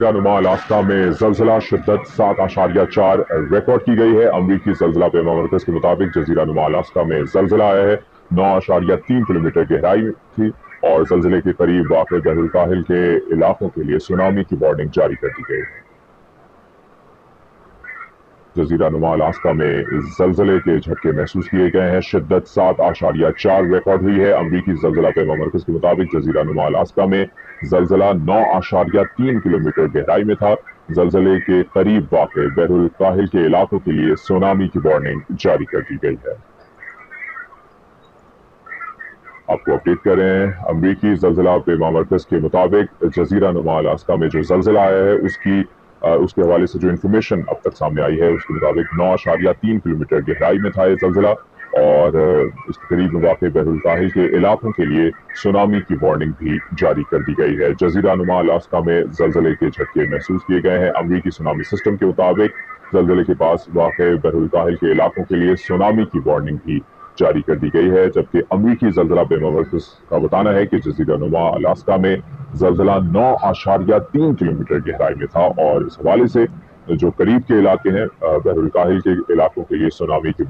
नुमा अलास्का में ज़लज़ला शिद्दत 7.4 रिकॉर्ड की गई है। अमरीकी ज़लज़ला पैमा मरकज़ के मुताबिक जज़ीरा नुमा अलास्का में ज़लज़ला आया है। 9.3 किलोमीटर गहराई में थी और ज़लज़ले के करीब वाक़ बहरुल काहिल के इलाकों के लिए सुनामी की वार्निंग जारी कर दी गई है। जज़ीरा नुमा अलास्का में ज़लज़ले के झटके महसूस किए गए हैं। शिद्दत 7.4 रिकॉर्ड हुई है। अमरीकी ज़लज़ला पैमा मरकज़ के मुताबिक जज़ीरा नुमा अलास्का में ज़लज़ला 9.3 किलोमीटर गहराई में था। ज़लज़ले के करीब वाक़े बहरुल काहिल के इलाकों के लिए सुनामी की वार्निंग जारी कर दी गई है। आपको अपडेट कर रहे हैं। अमरीकी ज़लज़ला पैमा मरकज़ के मुताबिक जज़ीरा नुमा अलास्का में जो ज़लज़ला आया है उसके हवाले से जो इन्फॉर्मेशन अब तक सामने आई है उसके मुताबिक 9.3 किलोमीटर गहराई में था ये ज़लज़ला और इसके करीब वाक़ बहरुल काहिल के इलाकों के लिए सुनामी की वार्निंग भी जारी कर दी गई है। जज़ीरा नुमा अलास्का में ज़लज़ले के झटके महसूस किए गए हैं। अमरीकी सुनामी सिस्टम के मुताबिक ज़लज़ले के पास वाक़ बहरुल काहिल के इलाकों के लिए सुनामी की वार्निंग भी जारी कर दी गई है, जबकि अमरीकी ज़लज़ला पैमा मरकज़ का बताना है कि जज़ीरा नुमा अलास्का में ज़लज़ला 9.3 किलोमीटर गहराई में था और इस हवाले से जो करीब के इलाके हैं बहरुल काहिल के इलाकों के लिए सुनामी की